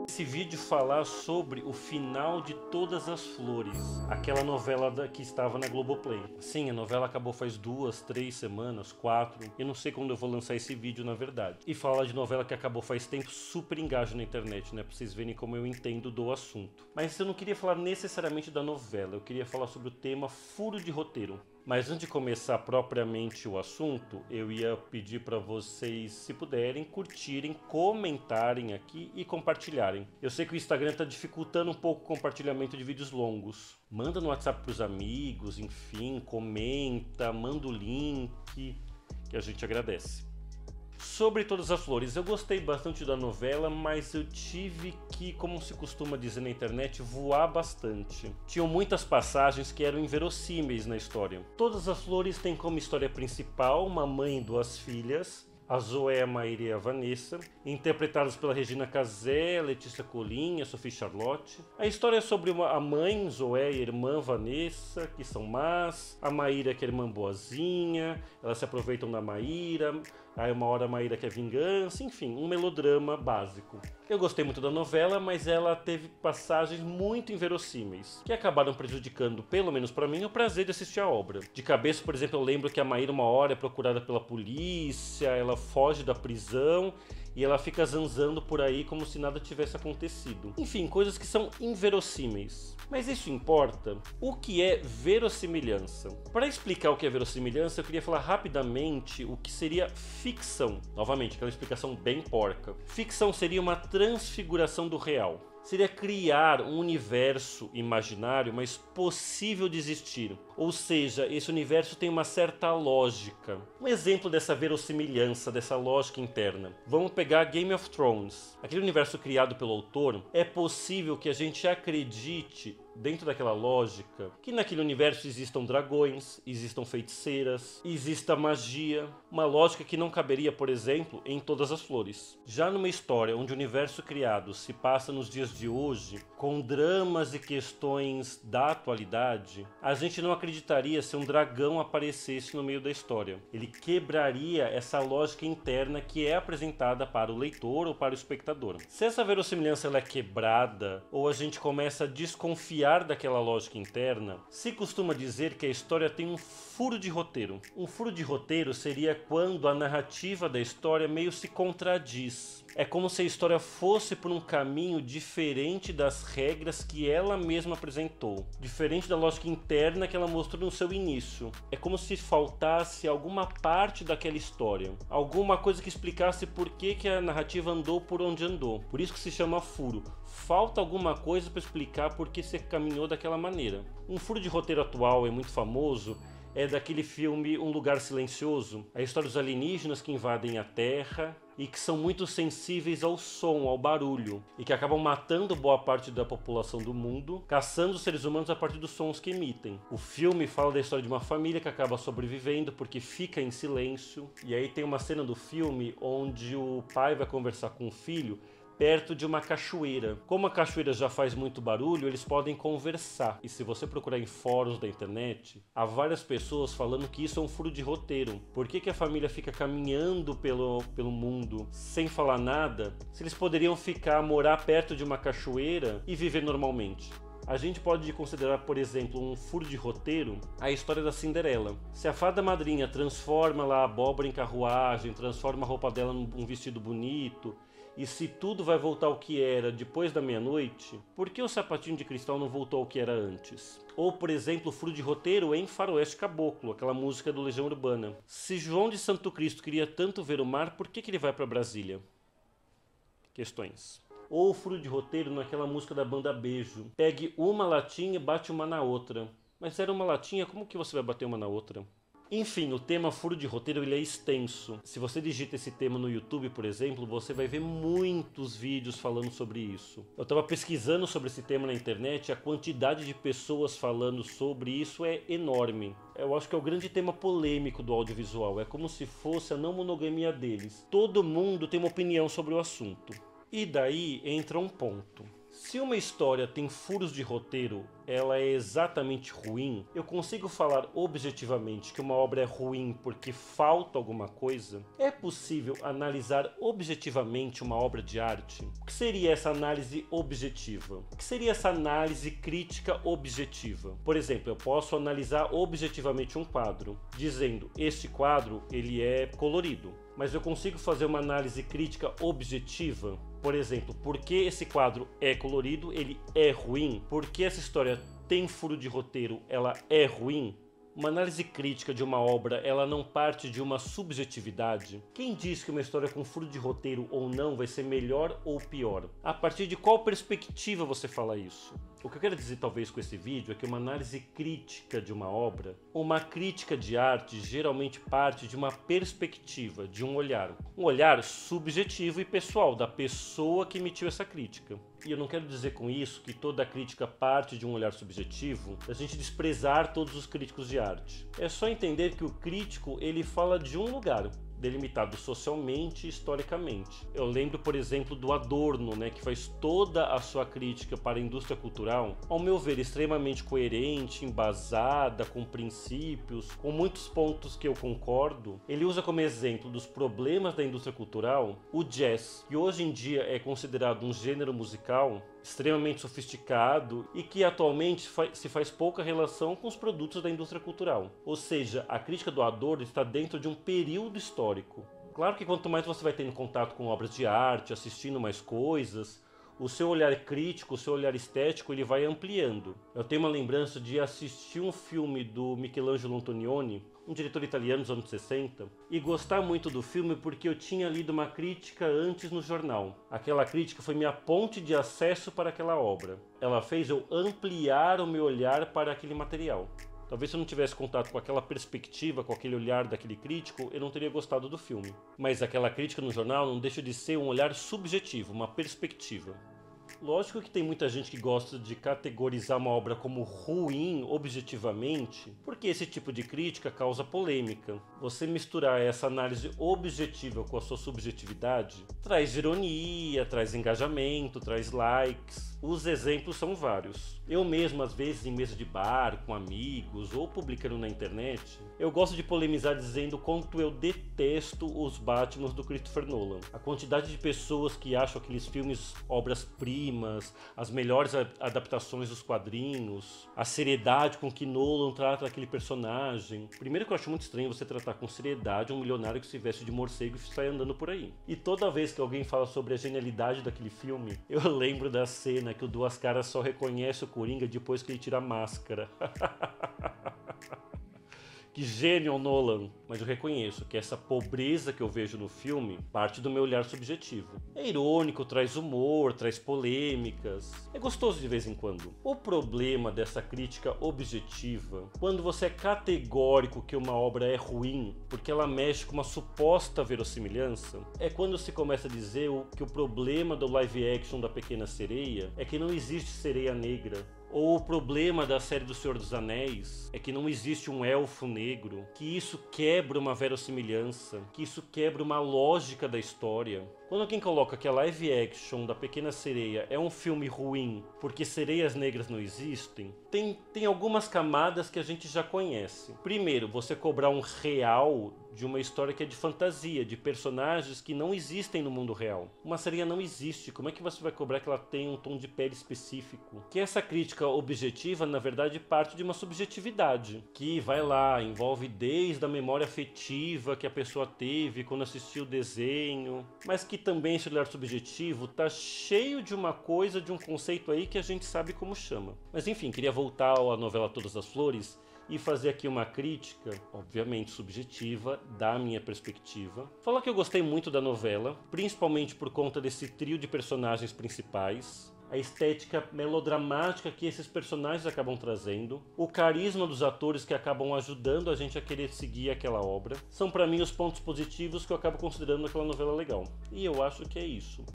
Esse vídeo falar sobre o final de Todas as Flores, aquela novela que estava na Globoplay. Sim, a novela acabou faz 2, 3 semanas, 4, eu não sei quando eu vou lançar esse vídeo na verdade. E falar de novela que acabou faz tempo super engaja na internet, né, pra vocês verem como eu entendo do assunto. Mas eu não queria falar necessariamente da novela, eu queria falar sobre o tema furo de roteiro. Mas antes de começar propriamente o assunto, eu ia pedir para vocês, se puderem, curtirem, comentarem aqui e compartilharem. Eu sei que o Instagram está dificultando um pouco o compartilhamento de vídeos longos. Manda no WhatsApp para os amigos, enfim, comenta, manda o link, que a gente agradece. Sobre Todas as Flores, eu gostei bastante da novela, mas eu tive que, como se costuma dizer na internet, voar bastante. Tinham muitas passagens que eram inverossímeis na história. Todas as Flores tem como história principal uma mãe e 2 filhas, a Zoé, a Maíra e a Vanessa, interpretadas pela Regina Casé, Letícia Colin e a Sophie Charlotte. A história é sobre a mãe, Zoé, e a irmã Vanessa, que são más, a Maíra, que é a irmã boazinha, elas se aproveitam da Maíra, aí uma hora a Maíra quer vingança, enfim, um melodrama básico. Eu gostei muito da novela, mas ela teve passagens muito inverossímeis, que acabaram prejudicando, pelo menos pra mim, o prazer de assistir a obra. De cabeça, por exemplo, eu lembro que a Maíra uma hora é procurada pela polícia, ela foge da prisão e ela fica zanzando por aí como se nada tivesse acontecido. Enfim, coisas que são inverossímeis. Mas isso importa? O que é verossimilhança? Para explicar o que é verossimilhança, eu queria falar rapidamente o que seria ficção. Novamente, aquela explicação bem porca. Ficção seria uma transfiguração do real. Seria criar um universo imaginário, mas possível de existir. Ou seja, esse universo tem uma certa lógica. Um exemplo dessa verossimilhança, dessa lógica interna. Vamos pegar Game of Thrones. Aquele universo criado pelo autor, é possível que a gente acredite, dentro daquela lógica, que naquele universo existam dragões, existam feiticeiras, exista magia. Uma lógica que não caberia, por exemplo, em Todas as Flores. Já numa história onde o universo criado se passa nos dias de hoje, com dramas e questões da atualidade, a gente não acreditaria se um dragão aparecesse no meio da história. Ele quebraria essa lógica interna que é apresentada para o leitor ou para o espectador. Se essa verossimilhança ela é quebrada, ou a gente começa a desconfiar daquela lógica interna, se costuma dizer que a história tem um furo de roteiro. Um furo de roteiro seria quando a narrativa da história meio se contradiz. É como se a história fosse por um caminho diferente das regras que ela mesma apresentou, diferente da lógica interna que ela mostrou no seu início. É como se faltasse alguma parte daquela história, alguma coisa que explicasse por que a narrativa andou por onde andou. Por isso que se chama furo. Falta alguma coisa para explicar por que você caminhou daquela maneira. Um furo de roteiro atual é muito famoso. É daquele filme Um Lugar Silencioso, a história dos alienígenas que invadem a Terra e que são muito sensíveis ao som, ao barulho, e que acabam matando boa parte da população do mundo, caçando os seres humanos a partir dos sons que emitem. O filme fala da história de uma família que acaba sobrevivendo porque fica em silêncio, e aí tem uma cena do filme onde o pai vai conversar com o filho perto de uma cachoeira. Como a cachoeira já faz muito barulho, eles podem conversar. E se você procurar em fóruns da internet, há várias pessoas falando que isso é um furo de roteiro. Por que a família fica caminhando pelo mundo sem falar nada, se eles poderiam morar perto de uma cachoeira e viver normalmente? A gente pode considerar, por exemplo, um furo de roteiro a história da Cinderela. Se a fada madrinha transforma lá a abóbora em carruagem, transforma a roupa dela num vestido bonito, e se tudo vai voltar ao que era depois da meia-noite, por que o sapatinho de cristal não voltou ao que era antes? Ou, por exemplo, o furo de roteiro em Faroeste Caboclo, aquela música do Legião Urbana. Se João de Santo Cristo queria tanto ver o mar, por que ele vai para Brasília? Questões. Ou o furo de roteiro naquela música da banda Beijo. Pegue uma latinha e bate uma na outra. Mas era uma latinha, como que você vai bater uma na outra? Enfim, o tema furo de roteiro ele é extenso. Se você digita esse tema no YouTube, por exemplo, você vai ver muitos vídeos falando sobre isso. Eu estava pesquisando sobre esse tema na internet, a quantidade de pessoas falando sobre isso é enorme. Eu acho que é o grande tema polêmico do audiovisual, é como se fosse a não monogamia deles. Todo mundo tem uma opinião sobre o assunto. E daí entra um ponto. Se uma história tem furos de roteiro, ela é exatamente ruim, eu consigo falar objetivamente que uma obra é ruim porque falta alguma coisa? É possível analisar objetivamente uma obra de arte? O que seria essa análise objetiva? O que seria essa análise crítica objetiva? Por exemplo, eu posso analisar objetivamente um quadro, dizendo, este quadro ele é colorido. Mas eu consigo fazer uma análise crítica objetiva? Por exemplo, por que esse quadro é colorido, ele é ruim? Por que essa história tem furo de roteiro, ela é ruim? Uma análise crítica de uma obra, ela não parte de uma subjetividade? Quem diz que uma história com furo de roteiro ou não vai ser melhor ou pior? A partir de qual perspectiva você fala isso? O que eu quero dizer talvez com esse vídeo é que uma análise crítica de uma obra, uma crítica de arte, geralmente parte de uma perspectiva, de um olhar subjetivo e pessoal, da pessoa que emitiu essa crítica. E eu não quero dizer com isso que toda crítica parte de um olhar subjetivo, a gente desprezar todos os críticos de arte. É só entender que o crítico, ele fala de um lugar, delimitado socialmente e historicamente. Eu lembro, por exemplo, do Adorno, que faz toda a sua crítica para a indústria cultural, ao meu ver, extremamente coerente, embasada, com princípios, com muitos pontos que eu concordo. Ele usa como exemplo dos problemas da indústria cultural o jazz, que hoje em dia é considerado um gênero musical extremamente sofisticado e que atualmente se faz pouca relação com os produtos da indústria cultural. Ou seja, a crítica do Adorno está dentro de um período histórico. Claro que quanto mais você vai tendo contato com obras de arte, assistindo mais coisas, o seu olhar crítico, o seu olhar estético, ele vai ampliando. Eu tenho uma lembrança de assistir um filme do Michelangelo Antonioni, um diretor italiano dos anos 60, e gostar muito do filme porque eu tinha lido uma crítica antes no jornal. Aquela crítica foi minha ponte de acesso para aquela obra. Ela fez eu ampliar o meu olhar para aquele material. Talvez se eu não tivesse contato com aquela perspectiva, com aquele olhar daquele crítico, eu não teria gostado do filme. Mas aquela crítica no jornal não deixa de ser um olhar subjetivo, uma perspectiva. Lógico que tem muita gente que gosta de categorizar uma obra como ruim objetivamente, porque esse tipo de crítica causa polêmica. Você misturar essa análise objetiva com a sua subjetividade traz ironia, traz engajamento, traz likes. Os exemplos são vários. Eu mesmo, às vezes, em mesa de bar, com amigos ou publicando na internet, eu gosto de polemizar dizendo quanto eu detesto os Batmans do Christopher Nolan. A quantidade de pessoas que acham aqueles filmes obras-primas, as melhores adaptações dos quadrinhos, a seriedade com que Nolan trata aquele personagem. Primeiro que eu acho muito estranho você tratar com seriedade um milionário que se veste de morcego e sai andando por aí. E toda vez que alguém fala sobre a genialidade daquele filme, eu lembro da cena que o Duas Caras só reconhece o Coringa depois que ele tira a máscara. Que gênio, Nolan! Mas eu reconheço que essa pobreza que eu vejo no filme parte do meu olhar subjetivo. É irônico, traz humor, traz polêmicas. É gostoso de vez em quando. O problema dessa crítica objetiva, quando você é categórico que uma obra é ruim, porque ela mexe com uma suposta verossimilhança, é quando se começa a dizer que o problema do live action da Pequena Sereia é que não existe sereia negra. Ou o problema da série do Senhor dos Anéis é que não existe um elfo negro, que isso quebra uma verossimilhança, que isso quebra uma lógica da história. Quando alguém coloca que a live action da Pequena Sereia é um filme ruim porque sereias negras não existem, tem algumas camadas que a gente já conhece. Primeiro, você cobrar um real de uma história que é de fantasia, de personagens que não existem no mundo real. Uma sereia não existe, como é que você vai cobrar que ela tem um tom de pele específico? Que essa crítica objetiva, na verdade, parte de uma subjetividade, que vai lá, envolve desde a memória afetiva que a pessoa teve quando assistiu o desenho, mas que também esse olhar subjetivo tá cheio de uma coisa, de um conceito aí que a gente sabe como chama. Mas enfim, queria voltar à novela Todas as Flores e fazer aqui uma crítica, obviamente subjetiva, da minha perspectiva. Falar que eu gostei muito da novela, principalmente por conta desse trio de personagens principais, a estética melodramática que esses personagens acabam trazendo, o carisma dos atores que acabam ajudando a gente a querer seguir aquela obra, são para mim os pontos positivos que eu acabo considerando aquela novela legal. E eu acho que é isso.